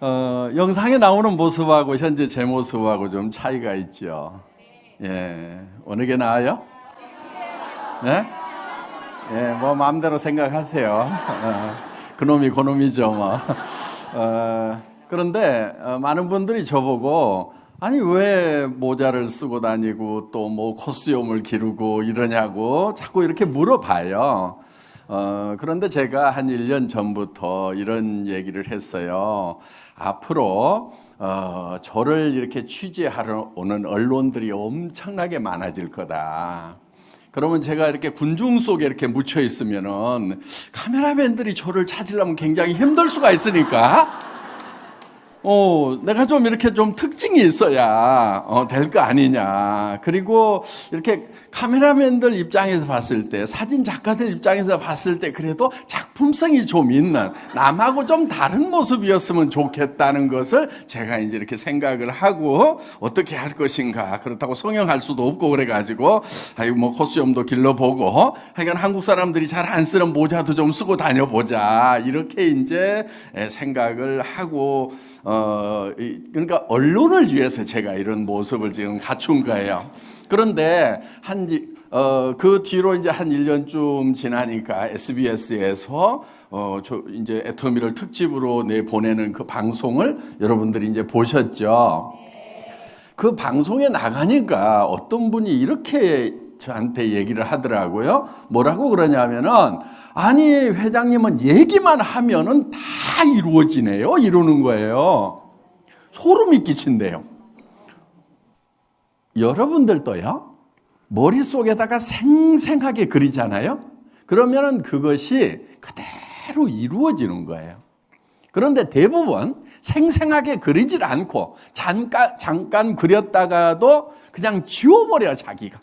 영상에 나오는 모습하고 현재 제 모습하고 좀 차이가 있죠. 예, 어느 게 나아요? 네? 예, 뭐 마음대로 생각하세요. 그놈이 그놈이죠, 뭐. 그런데 많은 분들이 저보고 아니 왜 모자를 쓰고 다니고 또 뭐 코스염을 기르고 이러냐고 자꾸 이렇게 물어봐요. 그런데 제가 한 1년 전부터 이런 얘기를 했어요. 앞으로 저를 이렇게 취재하러 오는 언론들이 엄청나게 많아질 거다. 그러면 제가 이렇게 군중 속에 이렇게 묻혀 있으면은 카메라맨들이 저를 찾으려면 굉장히 힘들 수가 있으니까 내가 좀 이렇게 좀 특징이 있어야 될 거 아니냐. 그리고 이렇게 카메라맨들 입장에서 봤을 때, 사진 작가들 입장에서 봤을 때 그래도 작품성이 좀 있는 남하고 좀 다른 모습이었으면 좋겠다는 것을 제가 이제 이렇게 생각을 하고 어떻게 할 것인가. 그렇다고 성형할 수도 없고 그래가지고 뭐 코스염도 길러보고 하여간 한국 사람들이 잘 안 쓰는 모자도 좀 쓰고 다녀보자. 이렇게 이제 생각을 하고 그러니까 언론을 위해서 제가 이런 모습을 지금 갖춘 거예요. 그런데 그 뒤로 이제 한 1년쯤 지나니까 SBS에서 이제 애터미를 특집으로 내보내는 그 방송을 여러분들이 이제 보셨죠. 그 방송에 나가니까 어떤 분이 이렇게 저한테 얘기를 하더라고요. 뭐라고 그러냐면은 아니 회장님은 얘기만 하면은 다 이루어지네요. 이러는 거예요. 소름이 끼친대요. 여러분들도요. 머릿속에다가 생생하게 그리잖아요. 그러면은 그것이 그대로 이루어지는 거예요. 그런데 대부분 생생하게 그리질 않고 잠깐 그렸다가도 그냥 지워버려 자기가.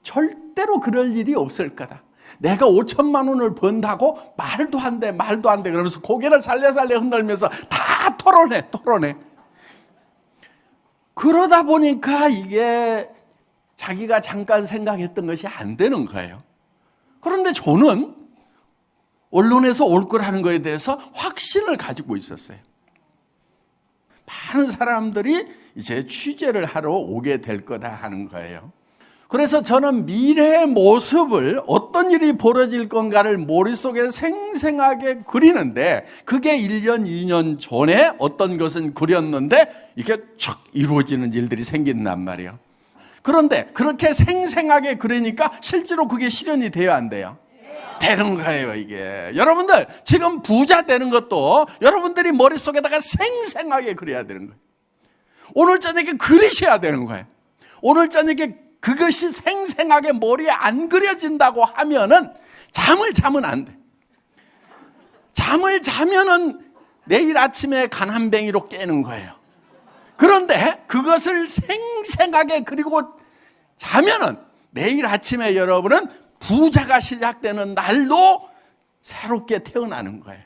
절대로 그럴 일이 없을 거다. 내가 5천만 원을 번다고 말도 안 돼 그러면서 고개를 살래살래 흔들면서 다 털어내. 그러다 보니까 이게 자기가 잠깐 생각했던 것이 안 되는 거예요. 그런데 저는 언론에서 올 거라는 거에 대해서 확신을 가지고 있었어요. 많은 사람들이 이제 취재를 하러 오게 될 거다 하는 거예요. 그래서 저는 미래의 모습을 어떤 일이 벌어질 건가를 머릿속에 생생하게 그리는데 그게 1년, 2년 전에 어떤 것은 그렸는데 이게 촥 이루어지는 일들이 생긴단 말이에요. 그런데 그렇게 생생하게 그리니까 실제로 그게 실현이 돼야 안 돼요? 되는 거예요, 이게. 여러분들 지금 부자 되는 것도 여러분들이 머릿속에다가 생생하게 그려야 되는 거예요. 오늘 저녁에 그리셔야 되는 거예요. 오늘 저녁에 그것이 생생하게 머리에 안 그려진다고 하면은 잠을 자면 안 돼. 잠을 자면은 내일 아침에 가난뱅이로 깨는 거예요. 그런데 그것을 생생하게 그리고 자면은 내일 아침에 여러분은 부자가 시작되는 날도 새롭게 태어나는 거예요.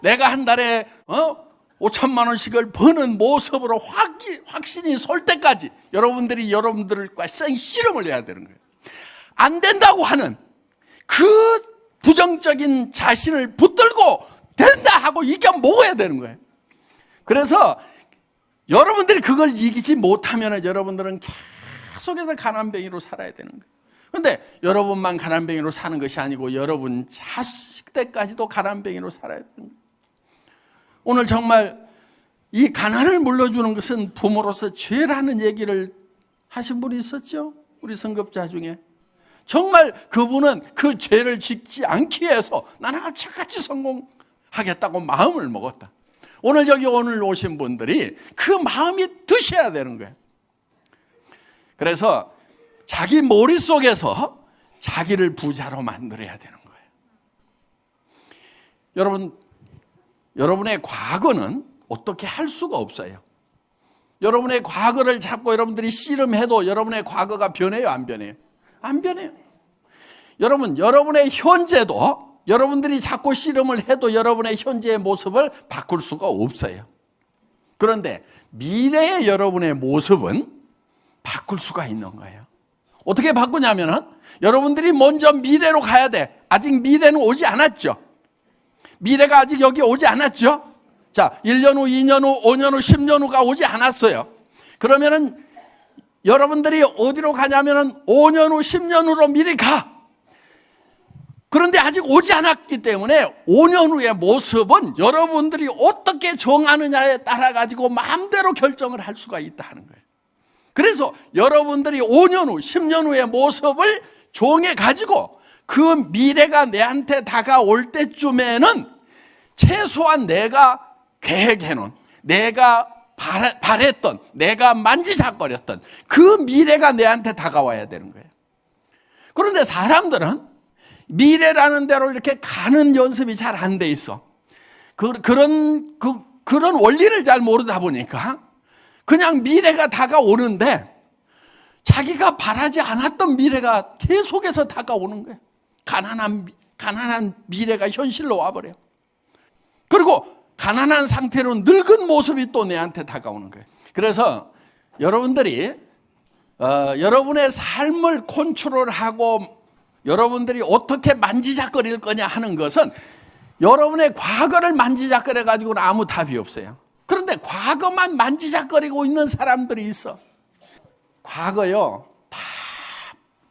내가 한 달에 5천만 원씩을 버는 모습으로 확신이 설 때까지 여러분들과 실험을 해야 되는 거예요. 안 된다고 하는 그 부정적인 자신을 붙들고 된다 하고 이겨 먹어야 되는 거예요. 그래서 여러분들이 그걸 이기지 못하면 여러분들은 계속해서 가난뱅이로 살아야 되는 거예요. 그런데 여러분만 가난뱅이로 사는 것이 아니고 여러분 자식 때까지도 가난뱅이로 살아야 되는 거예요. 오늘 정말 이 가난을 물려주는 것은 부모로서 죄라는 얘기를 하신 분이 있었죠. 우리 선급자 중에. 정말 그분은 그 죄를 짓지 않기 위해서 나는 악착같이 성공하겠다고 마음을 먹었다. 오늘 오신 분들이 그 마음이 드셔야 되는 거예요. 그래서 자기 머릿속에서 자기를 부자로 만들어야 되는 거예요. 여러분의 과거는 어떻게 할 수가 없어요. 여러분의 과거를 잡고 여러분들이 씨름해도 여러분의 과거가 변해요, 안 변해요? 안 변해요. 여러분의 현재도 여러분들이 자꾸 씨름을 해도 여러분의 현재의 모습을 바꿀 수가 없어요. 그런데 미래의 여러분의 모습은 바꿀 수가 있는 거예요. 어떻게 바꾸냐면은 여러분들이 먼저 미래로 가야 돼. 아직 미래는 오지 않았죠. 미래가 아직 여기 오지 않았죠. 자, 1년 후, 2년 후, 5년 후, 10년 후가 오지 않았어요. 그러면은 여러분들이 어디로 가냐면은 5년 후, 10년 후로 미리 가. 그런데 아직 오지 않았기 때문에 5년 후의 모습은 여러분들이 어떻게 정하느냐에 따라 가지고 마음대로 결정을 할 수가 있다는 거예요. 그래서 여러분들이 5년 후, 10년 후의 모습을 정해 가지고 그 미래가 내한테 다가올 때쯤에는 최소한 내가 계획해놓은, 내가 바랬던, 내가 만지작거렸던 그 미래가 내한테 다가와야 되는 거예요. 그런데 사람들은 미래라는 대로 이렇게 가는 연습이 잘 안 돼 있어. 그런 원리를 잘 모르다 보니까 그냥 미래가 다가오는데 자기가 바라지 않았던 미래가 계속해서 다가오는 거예요. 가난한 미래가 현실로 와버려요. 그리고 가난한 상태로 늙은 모습이 또 내한테 다가오는 거예요. 그래서 여러분들이 여러분의 삶을 컨트롤하고 여러분들이 어떻게 만지작거릴 거냐 하는 것은 여러분의 과거를 만지작거려 가지고는 아무 답이 없어요. 그런데 과거만 만지작거리고 있는 사람들이 있어. 과거요, 다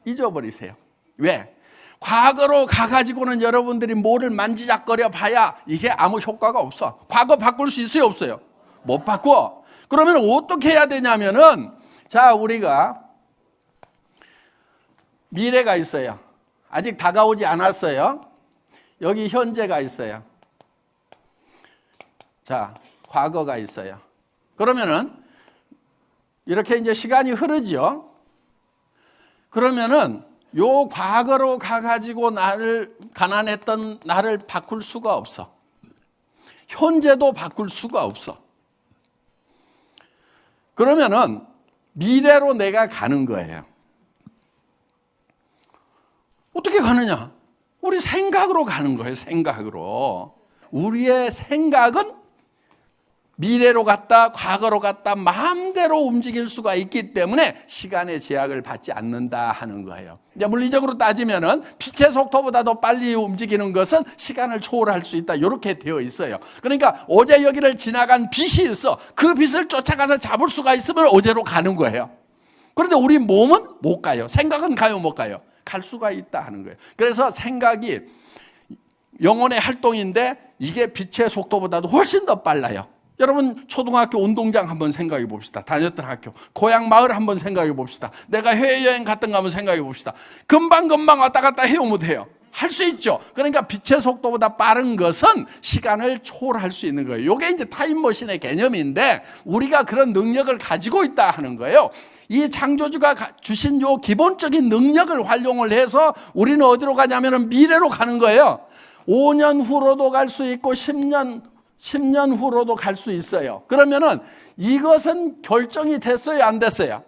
잊어버리세요. 왜? 과거로 가가지고는 여러분들이 뭐를 만지작거려 봐야 이게 아무 효과가 없어. 과거 바꿀 수 있어요, 없어요? 못 바꿔. 그러면 어떻게 해야 되냐면은, 자, 우리가 미래가 있어요. 아직 다가오지 않았어요. 여기 현재가 있어요. 자, 과거가 있어요. 그러면은 이렇게 이제 시간이 흐르죠. 그러면은 요 과거로 가가지고 가난했던 나를 바꿀 수가 없어. 현재도 바꿀 수가 없어. 그러면은 미래로 내가 가는 거예요. 어떻게 가느냐? 우리 생각으로 가는 거예요. 생각으로. 우리의 생각은 미래로 갔다 과거로 갔다 마음대로 움직일 수가 있기 때문에 시간의 제약을 받지 않는다 하는 거예요. 이제 물리적으로 따지면은 빛의 속도보다도 빨리 움직이는 것은 시간을 초월할 수 있다, 이렇게 되어 있어요. 그러니까 어제 여기를 지나간 빛이 있어. 그 빛을 쫓아가서 잡을 수가 있으면 어제로 가는 거예요. 그런데 우리 몸은 못 가요. 생각은 가요, 못 가요? 갈 수가 있다 하는 거예요. 그래서 생각이 영혼의 활동인데 이게 빛의 속도보다도 훨씬 더 빨라요. 여러분 초등학교 운동장 한번 생각해 봅시다. 다녔던 학교, 고향 마을 한번 생각해 봅시다. 내가 해외여행 갔던 거 한번 생각해 봅시다. 금방 왔다 갔다 해요, 못해요? 할 수 있죠. 그러니까 빛의 속도보다 빠른 것은 시간을 초월할 수 있는 거예요. 이게 이제 타임머신의 개념인데 우리가 그런 능력을 가지고 있다 하는 거예요. 이 창조주가 주신 요 기본적인 능력을 활용을 해서 우리는 어디로 가냐면 미래로 가는 거예요. 5년 후로도 갈 수 있고 10년 후로도 갈 수 있어요. 그러면은 이것은 결정이 됐어요, 안 됐어요?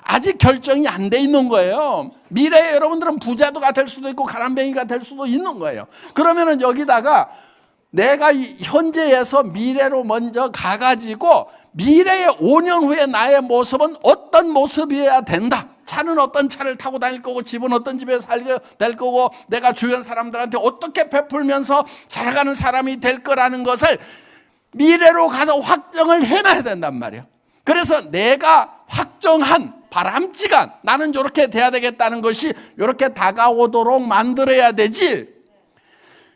아직 결정이 안 돼 있는 거예요. 미래에 여러분들은 부자도가 될 수도 있고 가난뱅이가 될 수도 있는 거예요. 그러면은 여기다가 내가 현재에서 미래로 먼저 가가지고 미래의 5년 후에 나의 모습은 어떤 모습이어야 된다. 차는 어떤 차를 타고 다닐 거고, 집은 어떤 집에 살게 될 거고, 내가 주변 사람들한테 어떻게 베풀면서 살아가는 사람이 될 거라는 것을 미래로 가서 확정을 해놔야 된단 말이에요. 그래서 내가 확정한 바람직한, 나는 이렇게 돼야 되겠다는 것이 이렇게 다가오도록 만들어야 되지,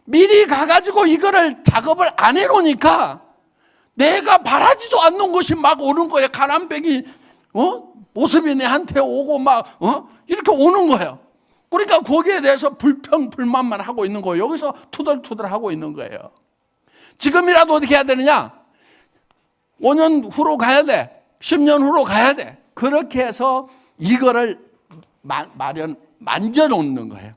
미리 가가지고 이거를 작업을 안 해놓으니까 내가 바라지도 않는 것이 막 오는 거예요. 가난뱅이 모습이 내한테 오고 막 이렇게 오는 거예요. 그러니까 거기에 대해서 불만만 하고 있는 거예요. 여기서 투덜투덜 하고 있는 거예요. 지금이라도 어떻게 해야 되느냐? 5년 후로 가야 돼. 10년 후로 가야 돼. 그렇게 해서 이거를 만져놓는 거예요.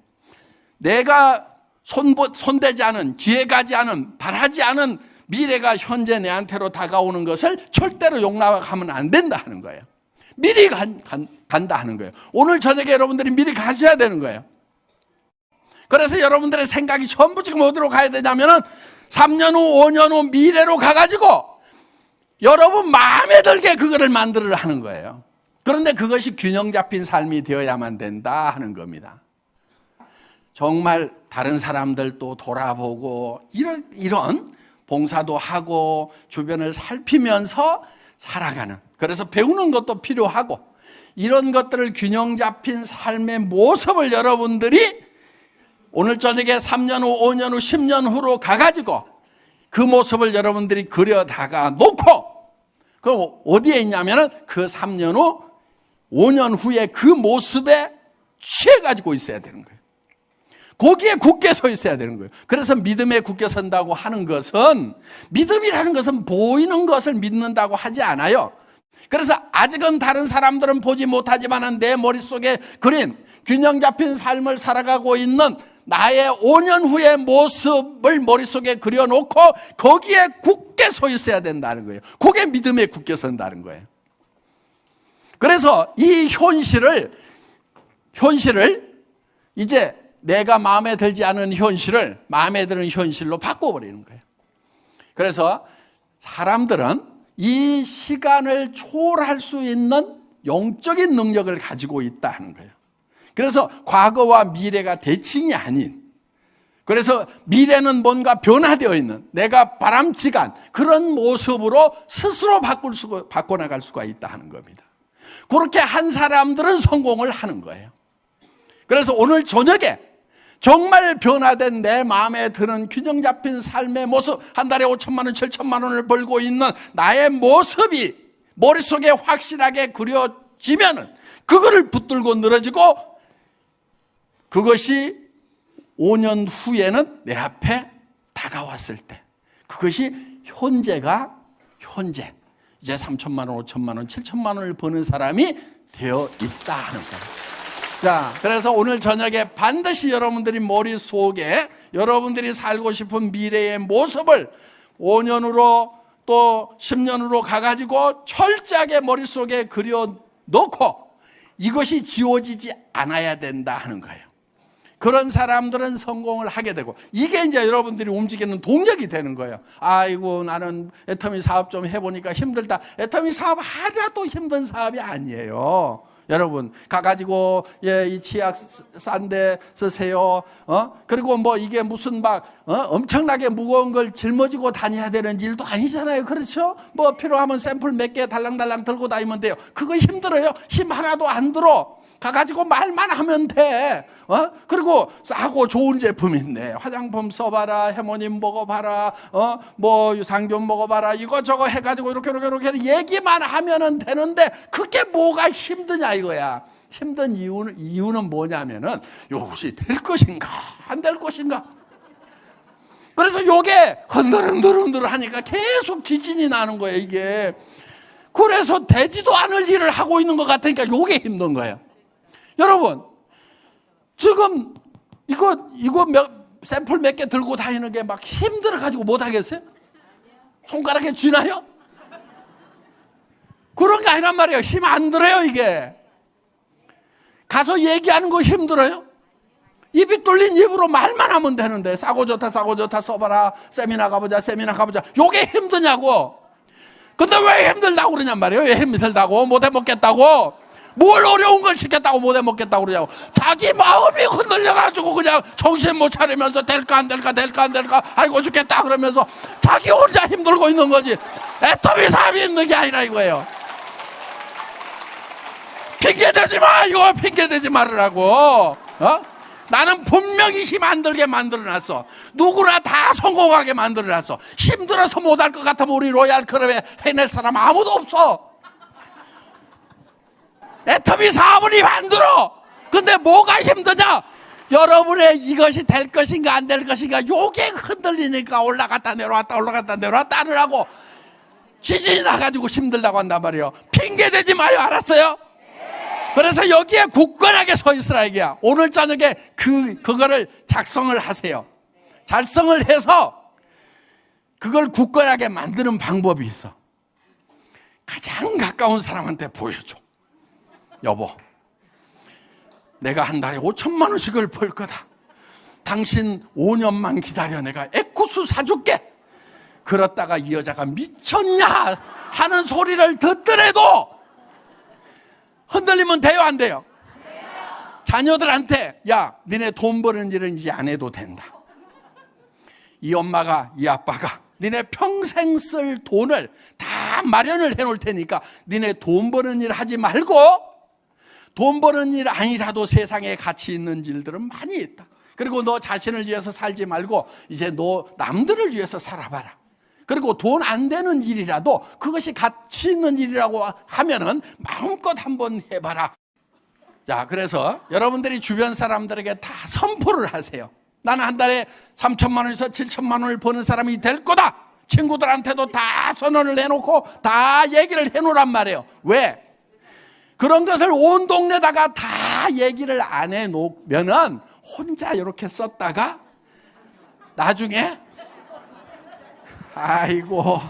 내가 손대지 않은, 기회가지 않은, 바라지 않은 미래가 현재 내한테로 다가오는 것을 절대로 용납하면 안 된다 하는 거예요. 미리 간다 하는 거예요. 오늘 저녁에 여러분들이 미리 가셔야 되는 거예요. 그래서 여러분들의 생각이 전부 지금 어디로 가야 되냐면은 3년 후, 5년 후 미래로 가가지고 여러분 마음에 들게 그거를 만들으려 하는 거예요. 그런데 그것이 균형 잡힌 삶이 되어야만 된다 하는 겁니다. 정말 다른 사람들도 돌아보고 이런 봉사도 하고 주변을 살피면서 살아가는, 그래서 배우는 것도 필요하고, 이런 것들을 균형 잡힌 삶의 모습을 여러분들이 오늘 저녁에 3년 후, 5년 후, 10년 후로 가가지고 그 모습을 여러분들이 그려다가 놓고, 그럼 어디에 있냐면은 그 3년 후, 5년 후에 그 모습에 취해가지고 있어야 되는 거예요. 거기에 굳게 서 있어야 되는 거예요. 그래서 믿음에 굳게 선다고 하는 것은, 믿음이라는 것은 보이는 것을 믿는다고 하지 않아요. 그래서 아직은 다른 사람들은 보지 못하지만 내 머릿속에 그린 균형 잡힌 삶을 살아가고 있는 나의 5년 후의 모습을 머릿속에 그려놓고 거기에 굳게 서 있어야 된다는 거예요. 그게 믿음에 굳게 선다는 거예요. 그래서 이 현실을 이제 내가 마음에 들지 않은 현실을 마음에 드는 현실로 바꿔버리는 거예요. 그래서 사람들은 이 시간을 초월할 수 있는 영적인 능력을 가지고 있다 하는 거예요. 그래서 과거와 미래가 대칭이 아닌, 그래서 미래는 뭔가 변화되어 있는, 내가 바람직한 그런 모습으로 스스로 바꿔나갈 수가 있다 하는 겁니다. 그렇게 한 사람들은 성공을 하는 거예요. 그래서 오늘 저녁에 정말 변화된 내 마음에 드는 균형 잡힌 삶의 모습, 한 달에 5천만 원, 7천만 원을 벌고 있는 나의 모습이 머릿속에 확실하게 그려지면은 그거를 붙들고 늘어지고, 그것이 5년 후에는 내 앞에 다가왔을 때 그것이 현재 이제 3천만 원, 5천만 원, 7천만 원을 버는 사람이 되어 있다 하는 거예요. 자, 그래서 오늘 저녁에 반드시 여러분들이 머릿속에 여러분들이 살고 싶은 미래의 모습을 5년으로 또 10년으로 가가지고 철저하게 머릿속에 그려놓고 이것이 지워지지 않아야 된다 하는 거예요. 그런 사람들은 성공을 하게 되고, 이게 이제 여러분들이 움직이는 동력이 되는 거예요. 아이고, 나는 애터미 사업 좀 해보니까 힘들다. 애터미 사업 하나도 힘든 사업이 아니에요. 여러분, 가가지고, 이 치약 싼 데 쓰세요. 그리고 뭐 이게 무슨 엄청나게 무거운 걸 짊어지고 다녀야 되는 일도 아니잖아요. 그렇죠? 뭐 필요하면 샘플 몇 개 달랑달랑 들고 다니면 돼요. 그거 힘들어요? 힘 하나도 안 들어. 가가지고 말만 하면 돼. 그리고 싸고 좋은 제품 있네. 화장품 써봐라. 해모님 먹어봐라. 뭐 유산균 먹어봐라. 이거저거 해가지고 이렇게 얘기만 하면 되는데 그게 뭐가 힘드냐 이거야. 힘든 이유는 뭐냐면은 이것이 될 것인가 안 될 것인가. 그래서 요게 흔들흔들 하니까 계속 지진이 나는 거예요, 이게. 그래서 되지도 않을 일을 하고 있는 것 같으니까 요게 힘든 거예요. 여러분, 지금 이거 샘플 몇 개 들고 다니는 게 막 힘들어가지고 못 하겠어요? 손가락에 쥐나요? 그런 게 아니란 말이에요. 힘 안 들어요, 이게. 가서 얘기하는 거 힘들어요? 입이 뚫린 입으로 말만 하면 되는데, 싸고 좋다 써봐라. 세미나 가보자. 요게 힘드냐고. 근데 왜 힘들다고 그러냔 말이에요. 왜 힘들다고? 못해 먹겠다고? 뭘 어려운 걸 시켰다고 못해 먹겠다고 그러냐고. 자기 마음이 흔들려가지고 그냥 정신 못 차리면서 될까 안 될까 아이고 죽겠다 그러면서 자기 혼자 힘들고 있는 거지. 애터미 사업이 있는 게 아니라 이거예요. 핑계대지 마. 이거 핑계대지 말으라고. 나는 분명히 힘 안 들게 만들어놨어. 누구나 다 성공하게 만들어놨어. 힘들어서 못할 것 같으면 우리 로얄 클럽에 해낼 사람 아무도 없어. 애터미 사업을 힘 안 들어. 근데 뭐가 힘드냐? 여러분의 이것이 될 것인가 안 될 것인가 요게 흔들리니까 올라갔다 내려왔다 하느라고 지진이 나가지고 힘들다고 한단 말이에요. 핑계대지 마요. 알았어요? 그래서 여기에 굳건하게 서 있으라 이게야. 오늘 저녁에 그거를 작성을 하세요. 작성을 해서 그걸 굳건하게 만드는 방법이 있어. 가장 가까운 사람한테 보여줘. 여보, 내가 한 달에 5천만 원씩을 벌 거다. 당신 5년만 기다려. 내가 에쿠스 사줄게. 그렇다가 이 여자가 미쳤냐 하는 소리를 듣더라도 흔들리면 돼요, 안 돼요? 자녀들한테 야, 니네 돈 버는 일은 이제 안 해도 된다. 이 엄마가, 이 아빠가 니네 평생 쓸 돈을 다 마련을 해놓을 테니까 니네 돈 버는 일 하지 말고, 돈 버는 일 아니라도 세상에 가치 있는 일들은 많이 있다. 그리고 너 자신을 위해서 살지 말고 이제 너 남들을 위해서 살아봐라. 그리고 돈 안 되는 일이라도 그것이 가치 있는 일이라고 하면은 마음껏 한번 해봐라. 자, 그래서 여러분들이 주변 사람들에게 다 선포를 하세요. 나는 한 달에 3천만 원에서 7천만 원을 버는 사람이 될 거다. 친구들한테도 다 선언을 해놓고 다 얘기를 해놓으란 말이에요. 왜? 그런 것을 온 동네다가 다 얘기를 안 해놓으면은 혼자 이렇게 썼다가 나중에 아이고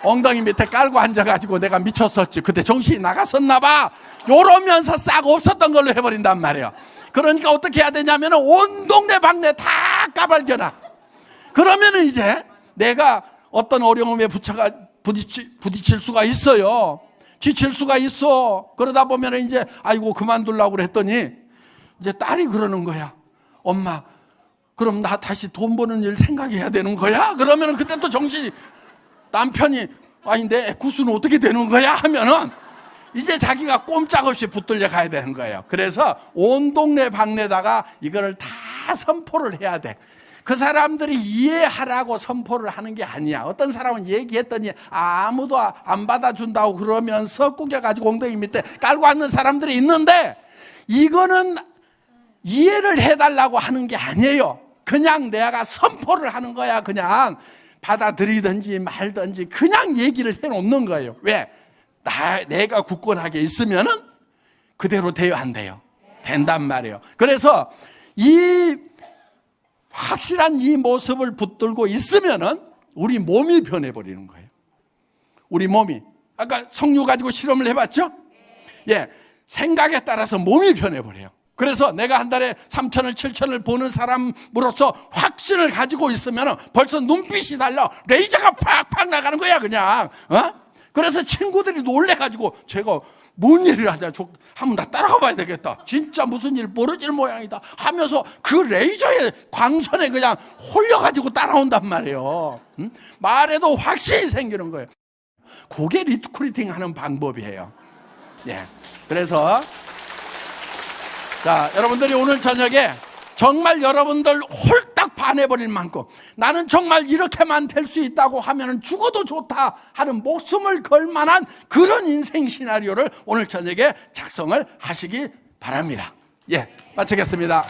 엉덩이 밑에 깔고 앉아가지고 내가 미쳤었지, 그때 정신이 나갔었나 봐, 요러면서 싹 없었던 걸로 해버린단 말이에요. 그러니까 어떻게 해야 되냐면 온 동네 방네 다 까발겨놔. 그러면은 이제 내가 어떤 어려움에 부딪힐 수가 있어요. 지칠 수가 있어. 그러다 보면 이제 아이고 그만두려고 그랬더니 이제 딸이 그러는 거야. 엄마, 그럼 나 다시 돈 버는 일 생각해야 되는 거야? 그러면은 그때 또 정신이, 남편이 아니 내 구수는 어떻게 되는 거야? 하면은 이제 자기가 꼼짝없이 붙들려 가야 되는 거예요. 그래서 온 동네 방네다가 이거를 다 선포를 해야 돼. 그 사람들이 이해하라고 선포를 하는 게 아니야. 어떤 사람은 얘기했더니 아무도 안 받아준다고 그러면서 꾸겨가지고 엉덩이 밑에 깔고 앉는 사람들이 있는데, 이거는 이해를 해달라고 하는 게 아니에요. 그냥 내가 선포를 하는 거야. 그냥 받아들이든지 말든지 그냥 얘기를 해놓는 거예요. 왜? 내가 굳건하게 있으면은 그대로 돼요, 안 돼요? 된단 말이에요. 그래서 이 확실한 이 모습을 붙들고 있으면은 우리 몸이 변해버리는 거예요. 우리 몸이. 아까 석류 가지고 실험을 해봤죠? 예. 생각에 따라서 몸이 변해버려요. 그래서 내가 한 달에 3천을 7천을 버는 사람으로서 확신을 가지고 있으면 벌써 눈빛이 달라. 레이저가 팍팍 나가는 거야, 그냥. 그래서 친구들이 놀래가지고 제가 뭔 일을 하자, 한번 나 따라가 봐야 되겠다. 진짜 무슨 일 벌어질 모양이다 하면서 그 레이저의 광선에 그냥 홀려가지고 따라온단 말이에요. 말에도 확신이 생기는 거예요. 그게 리크루팅 하는 방법이에요. 예. 그래서 자, 여러분들이 오늘 저녁에 정말 여러분들 홀딱 반해버릴 만큼 나는 정말 이렇게만 될 수 있다고 하면 죽어도 좋다 하는 목숨을 걸 만한 그런 인생 시나리오를 오늘 저녁에 작성을 하시기 바랍니다. 예, 마치겠습니다.